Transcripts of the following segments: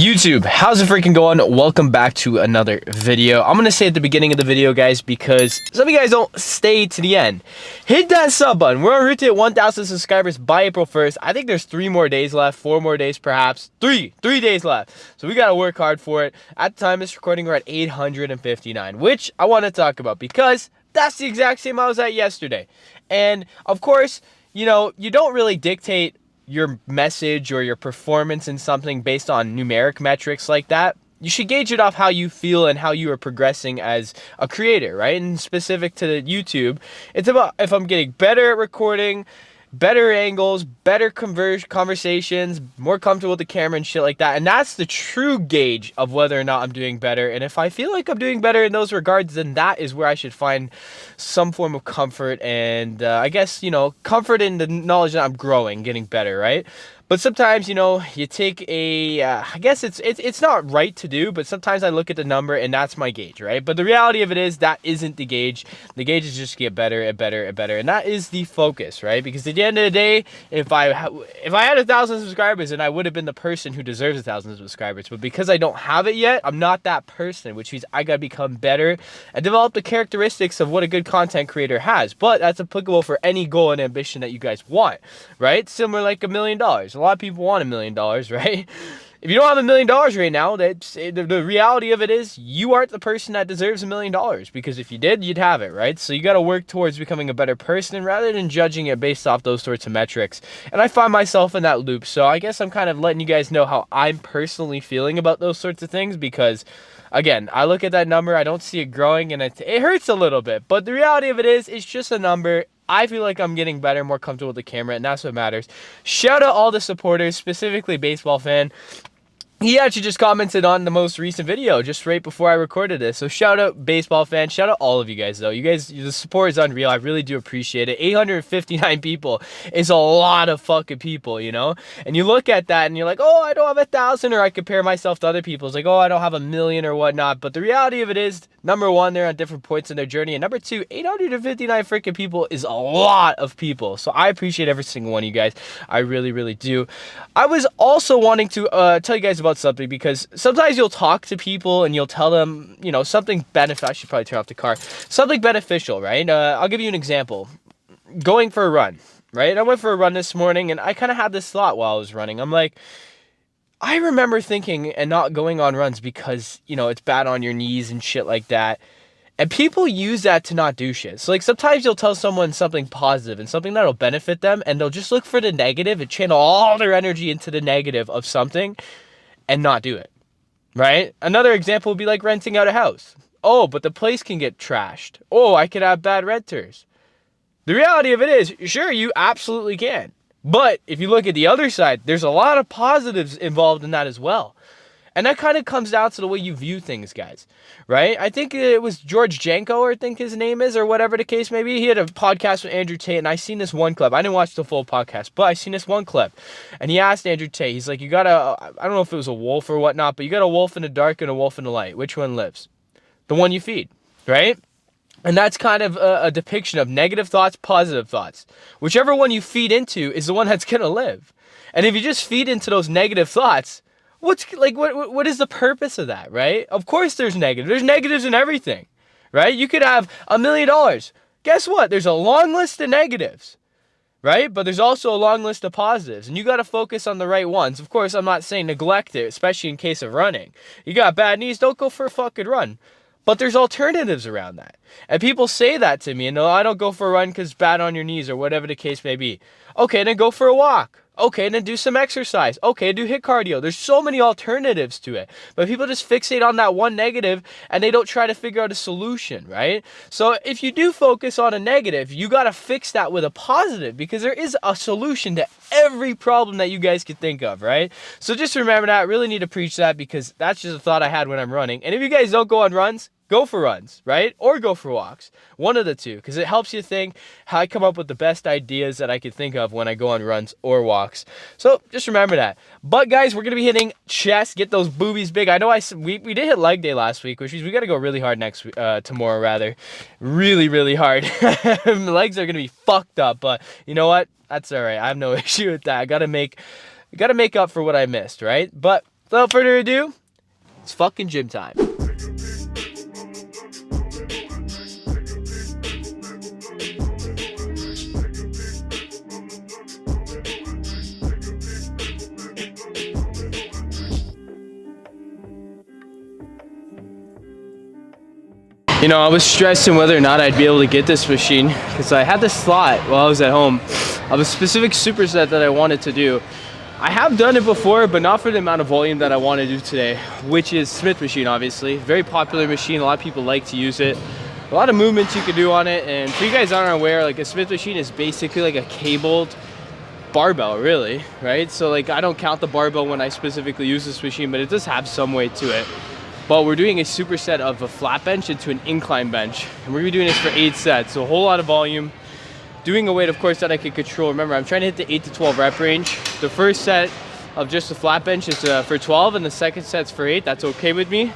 YouTube, how's it freaking going? Welcome back to another video. I'm gonna say at the beginning of the video, guys, because some of you guys don't stay to the end. Hit that sub button. We're on route to 1,000 subscribers by April 1st. I think there's 3 more days left, 4 more days perhaps. 3 days left. So we gotta work hard for it. At the time of this recording, we're at 859, which I want to talk about because that's the exact same I was at yesterday. And of course, you know, you don't really dictate your message or your performance in something based on numeric metrics like that. You should gauge it off how you feel and how you are progressing as a creator, right? And specific to the YouTube, it's about if I'm getting better at recording, better angles, better conversations, more comfortable with the camera and shit like that. And that's the true gauge of whether or not I'm doing better. And if I feel like I'm doing better in those regards, then that is where I should find some form of comfort and I guess, you know, comfort in the knowledge that I'm growing, getting better, right? But sometimes, you know, you take a, I guess it's not right to do, but sometimes I look at the number and that's my gauge, right? But the reality of it is that isn't the gauge. The gauge is just to get better and better and better. And that is the focus, right? Because at the end of the day, if I had 1,000 subscribers, then I would have been the person who deserves 1,000 subscribers. But because I don't have it yet, I'm not that person, which means I got to become better and develop the characteristics of what a good content creator has. But that's applicable for any goal and ambition that you guys want, right? Similar like $1 million. A lot of people want $1 million, right? If you don't have $1 million right now, that's the reality of it is you aren't the person that deserves $1 million, because if you did, you'd have it, right? So you got to work towards becoming a better person rather than judging it based off those sorts of metrics. And I find myself in that loop. So I guess I'm kind of letting you guys know how I'm personally feeling about those sorts of things, because again, I look at that number, I don't see it growing, and it hurts a little bit. But the reality of it is, it's just a number. I feel like I'm getting better, more comfortable with the camera, and that's what matters. Shout out all the supporters, specifically Baseball Fan. He actually just commented on the most recent video just right before I recorded this. So shout out Baseball Fan. Shout out all of you guys, though. You guys, the support is unreal. I really do appreciate it. 859 people is a lot of fucking people, you know? And you look at that and you're like, oh, I don't have 1,000, or I compare myself to other people. It's like, oh, I don't have 1 million or whatnot. But the reality of it is, number one, they're on different points in their journey. And number two, 859 freaking people is a lot of people. So I appreciate every single one of you guys. I really, really do. I was also wanting to tell you guys about something, because sometimes you'll talk to people and you'll tell them, you know, something beneficial. I should probably turn off the car. Something beneficial, right? I'll give you an example. Going for a run, right? I went for a run this morning and I kind of had this thought while I was running. I'm like, I remember thinking and not going on runs because, you know, it's bad on your knees and shit like that. And people use that to not do shit. So like sometimes you'll tell someone something positive and something that'll benefit them, and they'll just look for the negative and channel all their energy into the negative of something and not do it, right? Another example would be like renting out a house. Oh, but the place can get trashed. Oh, I could have bad renters. The reality of it is, sure, you absolutely can. But if you look at the other side, there's a lot of positives involved in that as well. And that kind of comes down to the way you view things, guys, right? I think it was George Janko, I think his name is, or whatever the case may be. He had a podcast with Andrew Tate, and I seen this one clip. I didn't watch the full podcast, but I seen this one clip. And he asked Andrew Tate, he's like, you got I don't know if it was a wolf or whatnot, but you got a wolf in the dark and a wolf in the light. Which one lives? The one you feed, right? And that's kind of a depiction of negative thoughts, positive thoughts. Whichever one you feed into is the one that's going to live. And if you just feed into those negative thoughts, what is the purpose of that, right? Of course there's negative. There's negatives in everything, right? You could have $1 million. Guess what? There's a long list of negatives, right? But there's also a long list of positives, and you got to focus on the right ones. Of course, I'm not saying neglect it, especially in case of running. You got bad knees, don't go for a fucking run. But there's alternatives around that. And people say that to me, and no, I don't go for a run because it's bad on your knees or whatever the case may be. Okay, then go for a walk. Okay, then do some exercise. Okay, do HIIT cardio. There's so many alternatives to it. But people just fixate on that one negative and they don't try to figure out a solution, right? So if you do focus on a negative, you got to fix that with a positive, because there is a solution to every problem that you guys could think of, right? So just remember that. I really need to preach that, because that's just a thought I had when I'm running. And if you guys don't go on runs, go for runs, right? Or go for walks. One of the two, because it helps you think how I come up with the best ideas that I could think of when I go on runs or walks. So just remember that. But guys, we're going to be hitting chest, get those boobies big. I know we did hit leg day last week, which means we got to go really hard tomorrow rather. Really, really hard. My legs are going to be fucked up, but you know what? That's all right. I have no issue with that. I got to make up for what I missed, right? But without further ado, it's fucking gym time. You know, I was stressing whether or not I'd be able to get this machine because I had this thought while I was at home of a specific superset that I wanted to do. I have done it before, but not for the amount of volume that I want to do today, which is Smith machine, obviously. Very popular machine. A lot of people like to use it. A lot of movements you can do on it. And for you guys that aren't aware, like a Smith machine is basically like a cabled barbell, really, right? So like I don't count the barbell when I specifically use this machine, but it does have some weight to it. But we're doing a superset of a flat bench into an incline bench. And we're gonna be doing this for 8 sets. So a whole lot of volume. Doing a weight, of course, that I can control. Remember, I'm trying to hit the 8 to 12 rep range. The first set of just the flat bench is for 12 and the second set's for 8. That's okay with me.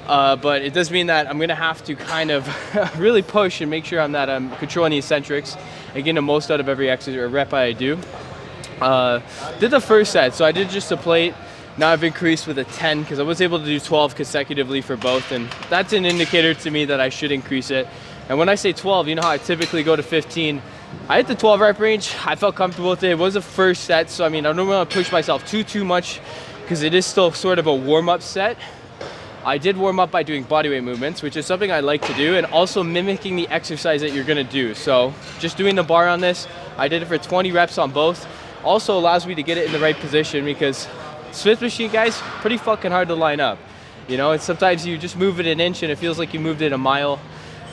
But it does mean that I'm gonna have to kind of really push and make sure I'm controlling the eccentrics and getting the most out of every exercise or rep I do. Did the first set, so I did just a plate. Now I've increased with a 10 because I was able to do 12 consecutively for both, and that's an indicator to me that I should increase it. And when I say 12, you know how I typically go to 15. I hit the 12 rep range. I felt comfortable with it. It was a first set, so I mean, I don't want to push myself too much because it is still sort of a warm-up set. I did warm up by doing bodyweight movements, which is something I like to do, and also mimicking the exercise that you're gonna do. So just doing the bar on this, I did it for 20 reps on both. Also allows me to get it in the right position because Smith machine, guys, pretty fucking hard to line up. You know, and sometimes you just move it an inch and it feels like you moved it a mile.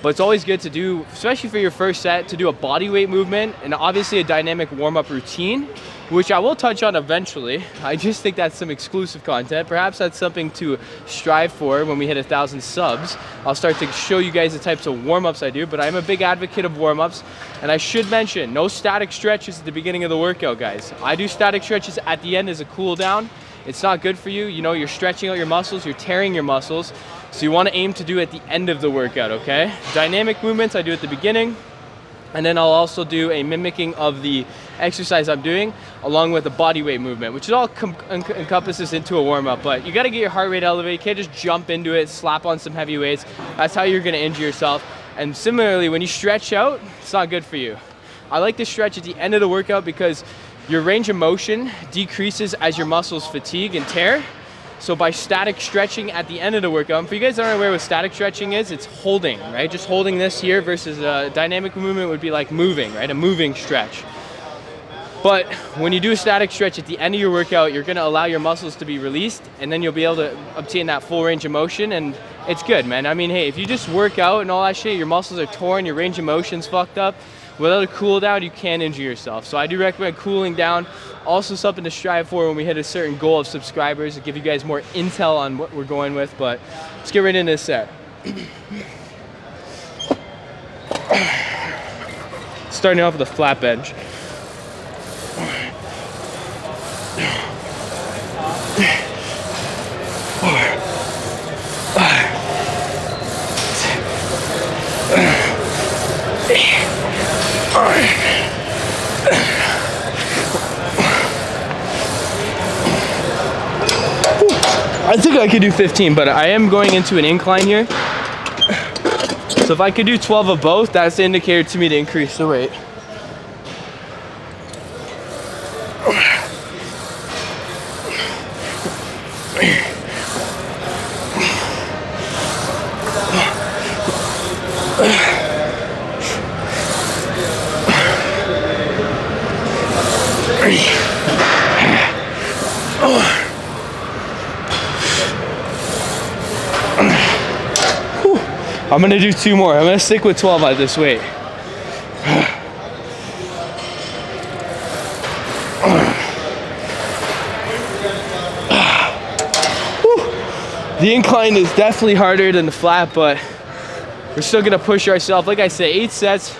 But it's always good to do, especially for your first set, to do a body weight movement and obviously a dynamic warm-up routine, which I will touch on eventually. I just think that's some exclusive content. Perhaps that's something to strive for when we hit 1,000 subs. I'll start to show you guys the types of warm-ups I do, but I'm a big advocate of warm-ups. And I should mention, no static stretches at the beginning of the workout, guys. I do static stretches at the end as a cool down. It's not good for you. You know, you're stretching out your muscles, you're tearing your muscles. So you want to aim to do at the end of the workout, okay? Dynamic movements I do at the beginning. And then I'll also do a mimicking of the exercise I'm doing along with a body weight movement, which all encompasses into a warm-up. But you got to get your heart rate elevated. You can't just jump into it, slap on some heavy weights. That's how you're going to injure yourself. And similarly, when you stretch out, it's not good for you. I like to stretch at the end of the workout because your range of motion decreases as your muscles fatigue and tear. So by static stretching at the end of the workout, and for you guys that aren't aware what static stretching is, it's holding, right? Just holding this here versus a dynamic movement would be like moving, right? A moving stretch. But when you do a static stretch at the end of your workout, you're gonna allow your muscles to be released, and then you'll be able to obtain that full range of motion, and it's good, man. I mean, hey, if you just work out and all that shit, your muscles are torn, your range of motion's fucked up, without a cool down, you can injure yourself. So I do recommend cooling down. Also something to strive for when we hit a certain goal of subscribers to give you guys more intel on what we're going with. But let's get right into this set. Starting off with a flat bench. I think I could do 15, but I am going into an incline here. So if I could do 12 of both, that's the indicator to me to increase the weight. I'm gonna do 2 more. I'm gonna stick with 12 at this weight. The incline is definitely harder than the flat, but we're still gonna push ourselves. Like I said, 8 sets.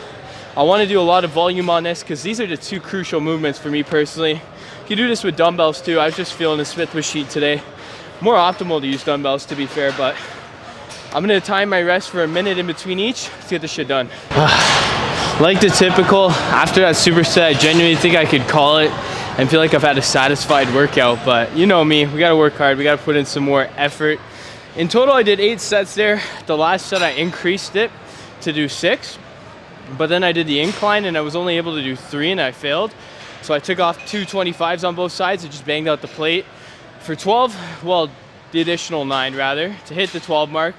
I wanna do a lot of volume on this because these are the 2 crucial movements for me personally. You can do this with dumbbells too. I was just feeling the Smith machine today. More optimal to use dumbbells, to be fair, but I'm gonna time my rest for a minute in between each. Let's get this shit done. Like the typical, after that superset, I genuinely think I could call it. and feel like I've had a satisfied workout. But you know me, we gotta work hard, we gotta put in some more effort. In total, I did 8 sets there. The last set I increased it to do 6, but then I did the incline and I was only able to do 3 and I failed. So I took off 2 25s on both sides and just banged out the plate for 12, well, the additional 9 rather, to hit the 12 mark.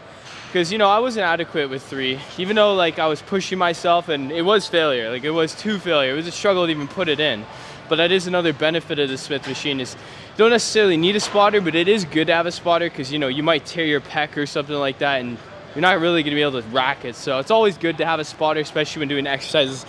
Because, you know, I wasn't adequate with 3, even though like I was pushing myself, and it was failure, like it was 2 failure. It was a struggle to even put it in. But that is another benefit of the Smith machine, is you don't necessarily need a spotter, but it is good to have a spotter, because, you know, you might tear your pec or something like that and you're not really going to be able to rack it. So it's always good to have a spotter, especially when doing exercises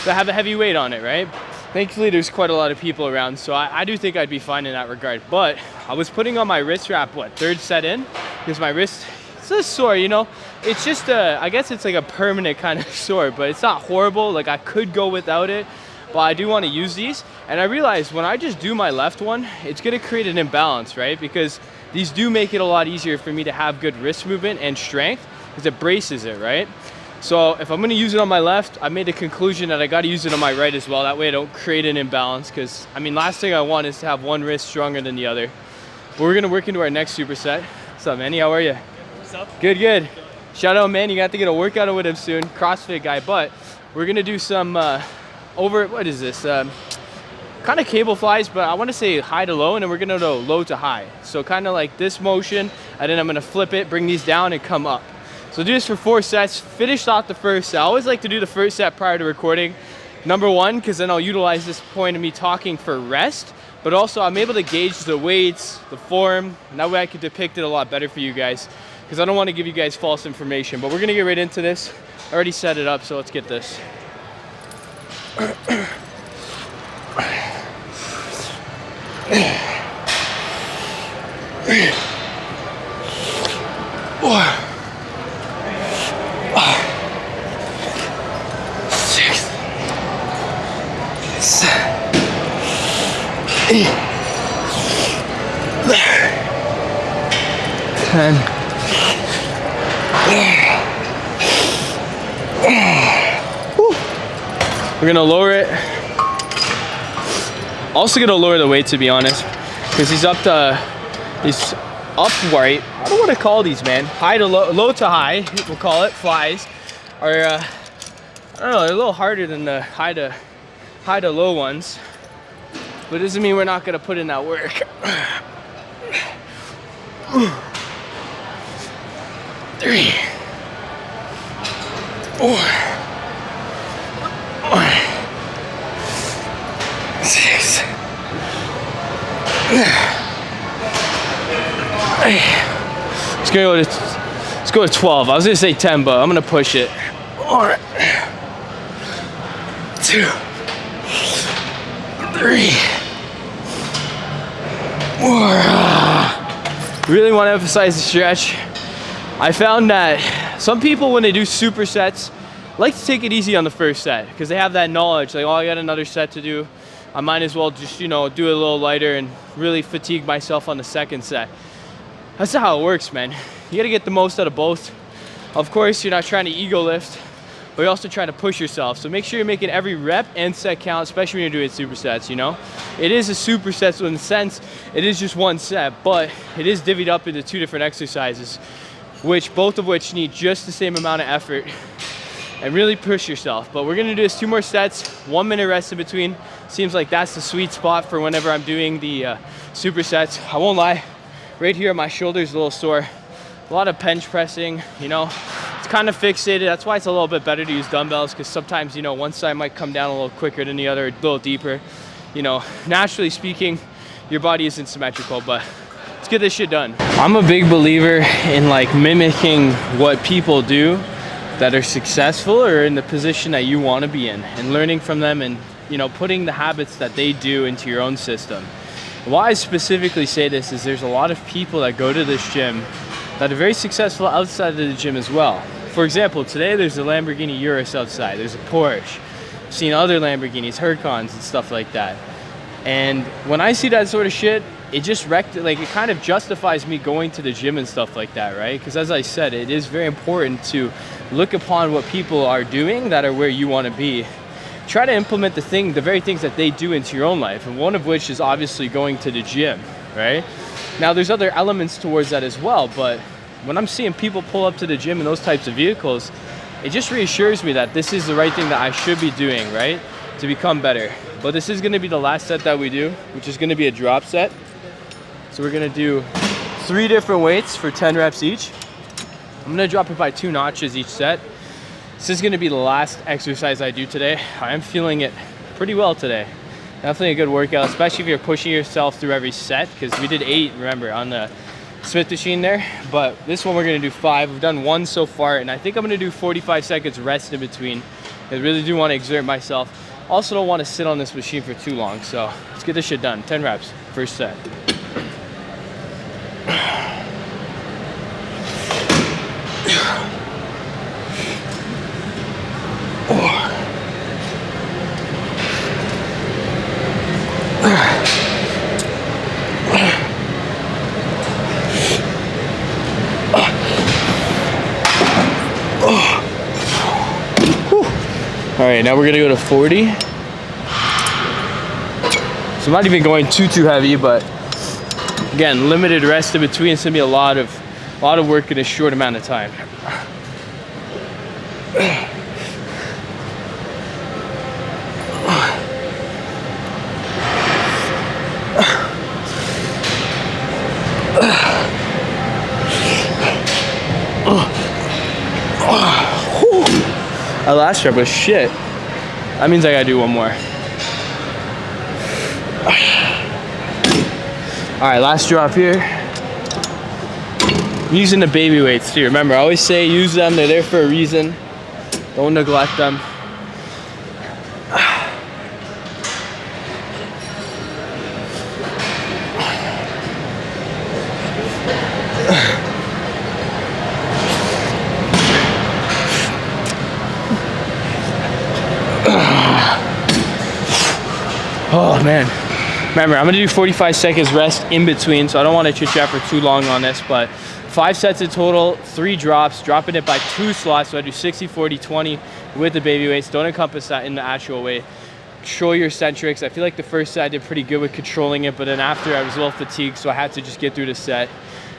that have a heavy weight on it, right? Thankfully, there's quite a lot of people around, so I do think I'd be fine in that regard. But I was putting on my wrist wrap, what, 3rd set in? Because my wrist, it's a sore, you know? It's just I guess it's like a permanent kind of sore, but it's not horrible. Like, I could go without it, but I do want to use these. And I realized when I just do my left one, it's going to create an imbalance, right? Because these do make it a lot easier for me to have good wrist movement and strength, because it braces it, right? So if I'm going to use it on my left, I made the conclusion that I got to use it on my right as well. That way I don't create an imbalance, because, I mean, last thing I want is to have one wrist stronger than the other. But we're going to work into our next superset. What's up, Manny? How are you? What's up? Good, good. Shout out, man. You got to get a workout with him soon. CrossFit guy. But we're going to do some what is this? Kind of cable flies, but I want to say high to low, and then we're going to go low to high. So kind of like this motion, and then I'm going to flip it, bring these down, and come up. So do this for 4 sets. Finished off the first set. I always like to do the first set prior to recording. Number 1, because then I'll utilize this point of me talking for rest, but also I'm able to gauge the weights, the form, and that way I can depict it a lot better for you guys, because I don't want to give you guys false information. But we're going to get right into this. I already set it up, so let's get this. We're gonna lower it. Also gonna lower the weight, to be honest, because he's upright. I don't want to call these, man. High to low, low to high, we'll call it. Flies are I don't know, they're a little harder than the high to low ones, but it doesn't mean we're not gonna put in that work. 3, 4, 6. Let's go to 12. I was gonna say 10, but I'm gonna push it. 1, 2, 3, 4. Really want to emphasize the stretch. I found that some people, when they do supersets, like to take it easy on the first set, because they have that knowledge, like, oh, I got another set to do, I might as well just, you know, do it a little lighter and really fatigue myself on the second set. That's not how it works, man. You gotta get the most out of both. Of course, you're not trying to ego lift, but you're also trying to push yourself. So make sure you're making every rep and set count, especially when you're doing supersets, you know? It is a superset, so in a sense, it is just one set, but it is divvied up into 2 different exercises, both of which need just the same amount of effort, and really push yourself. But we're gonna do this 2 more sets, 1 minute rest in between. Seems like that's the sweet spot for whenever I'm doing the supersets. I won't lie, right here my shoulder's a little sore. A lot of bench pressing, you know, it's kind of fixated. That's why it's a little bit better to use dumbbells, because sometimes, you know, one side might come down a little quicker than the other, a little deeper. You know, naturally speaking, your body isn't symmetrical, but let's get this shit done. I'm a big believer in like mimicking what people do that are successful or in the position that you want to be in, and learning from them, and, you know, putting the habits that they do into your own system. Why I specifically say this is there's a lot of people that go to this gym that are very successful outside of the gym as well. For example, today there's a Lamborghini Urus outside, there's a Porsche. I've seen other Lamborghinis, Huracans and stuff like that. And when I see that sort of shit, it just it kind of justifies me going to the gym and stuff like that, right? Because as I said, it is very important to look upon what people are doing that are where you want to be. try to implement the very things that they do into your own life, and one of which is obviously going to the gym, right? Now there's other elements towards that as well, but when I'm seeing people pull up to the gym in those types of vehicles, it just reassures me that this is the right thing that I should be doing, right, to become better. But this is going to be the last set that we do, which is going to be a drop set. So we're going to do 3 different weights for 10 reps each. I'm going to drop it by 2 notches each set. This is going to be the last exercise I do today. I am feeling it pretty well today. Definitely a good workout, especially if you're pushing yourself through every set, because we did 8, remember, on the Smith machine there. But this one we're going to do 5. We've done 1 so far, and I think I'm going to do 45 seconds rest in between. I really do want to exert myself. Also don't want to sit on this machine for too long, so let's get this shit done. 10 reps, first set. All right, now we're gonna go to 40. So I'm not even going too heavy, but again, limited rest in between. It's gonna be a lot of work in a short amount of time. That last rep was shit. That means I gotta do 1 more. All right, last drop here. I'm using the baby weights too. Remember, I always say use them. They're there for a reason. Don't neglect them. Oh man, remember I'm gonna do 45 seconds rest in between, so I don't want to chit chat for too long on this, but 5 sets in total, 3 drops, dropping it by 2 slots, so I do 60, 40, 20 with the baby weights. Don't encompass that in the actual weight. Control your eccentrics. I feel like the first set I did pretty good with controlling it, but then after I was a little fatigued, so I had to just get through the set,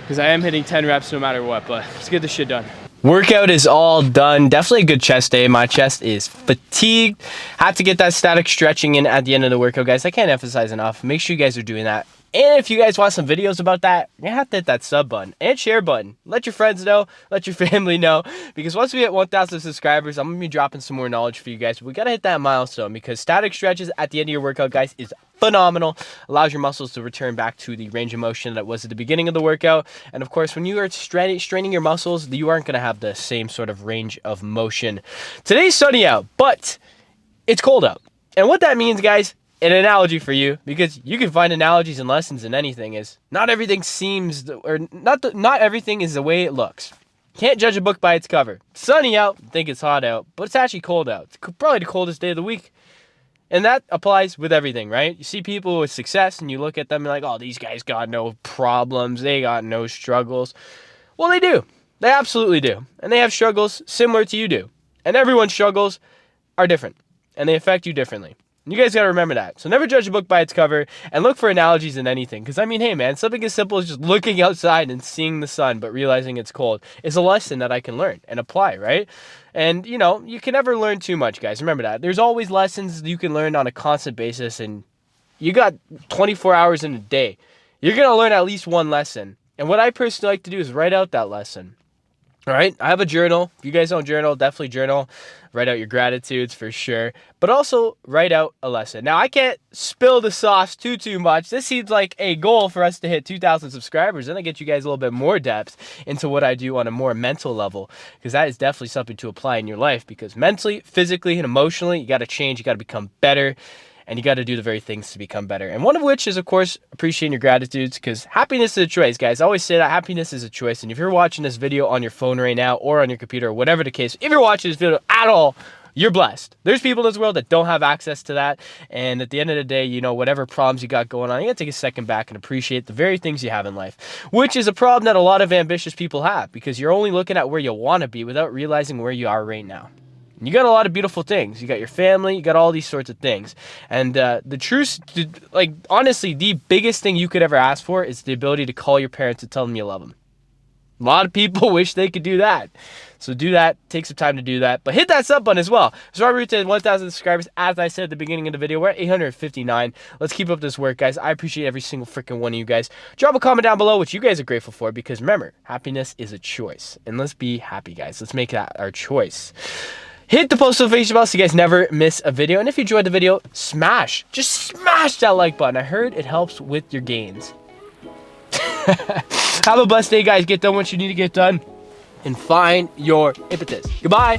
because I am hitting 10 reps no matter what, but let's get this shit done. Workout is all done. Definitely a good chest day. My chest is fatigued. Had to get that static stretching in at the end of the workout, guys. I can't emphasize enough. Make sure you guys are doing that. And if you guys want some videos about that, you have to hit that sub button and share button. Let your friends know, let your family know, because once we hit 1,000 subscribers, I'm gonna be dropping some more knowledge for you guys. We gotta hit that milestone, because static stretches at the end of your workout, guys, is phenomenal. Allows your muscles to return back to the range of motion that it was at the beginning of the workout. And of course, when you are straining your muscles, you aren't gonna have the same sort of range of motion. Today's sunny out, but it's cold out. And what that means, guys, an analogy for you, because you can find analogies and lessons in anything, is not everything seems, or not everything is the way it looks. Can't judge a book by its cover. Sunny out, think it's hot out, but it's actually cold out. It's probably the coldest day of the week. And that applies with everything, right? You see people with success and you look at them and you're like, oh, these guys got no problems. They got no struggles. Well, they do. They absolutely do. And they have struggles similar to you do. And everyone's struggles are different. And they affect you differently. You guys got to remember that. So never judge a book by its cover, and look for analogies in anything. Because, I mean, hey, man, something as simple as just looking outside and seeing the sun but realizing it's cold is a lesson that I can learn and apply, right? And, you know, you can never learn too much, guys. Remember that. There's always lessons you can learn on a constant basis, and you got 24 hours in a day. You're going to learn at least 1 lesson. And what I personally like to do is write out that lesson. All right, I have a journal. If you guys don't journal, definitely journal. Write out your gratitudes for sure, but also write out a lesson. Now, I can't spill the sauce too much. This seems like a goal for us to hit 2,000 subscribers. Then I get you guys a little bit more depth into what I do on a more mental level, because that is definitely something to apply in your life, because mentally, physically, and emotionally, you got to change. You got to become better. And you got to do the very things to become better. And one of which is, of course, appreciating your gratitudes, because happiness is a choice, guys. I always say that happiness is a choice. And if you're watching this video on your phone right now or on your computer or whatever the case, if you're watching this video at all, you're blessed. There's people in this world that don't have access to that. And at the end of the day, you know, whatever problems you got going on, you got to take a second back and appreciate the very things you have in life, which is a problem that a lot of ambitious people have, because you're only looking at where you want to be without realizing where you are right now. You got a lot of beautiful things. You got your family, you got all these sorts of things. And the truth, like, honestly, the biggest thing you could ever ask for is the ability to call your parents and tell them you love them. A lot of people wish they could do that. So do that. Take some time to do that. But hit that sub button as well. So our route to 1,000 subscribers, as I said at the beginning of the video, we're at 859. Let's keep up this work, guys. I appreciate every single freaking one of you guys. Drop a comment down below what you guys are grateful for, because remember, happiness is a choice. And let's be happy, guys. Let's make that our choice. Hit the post notification bell so you guys never miss a video. And if you enjoyed the video, just smash that like button. I heard it helps with your gains. Have a blessed day, guys. Get done what you need to get done and find your impetus. Goodbye.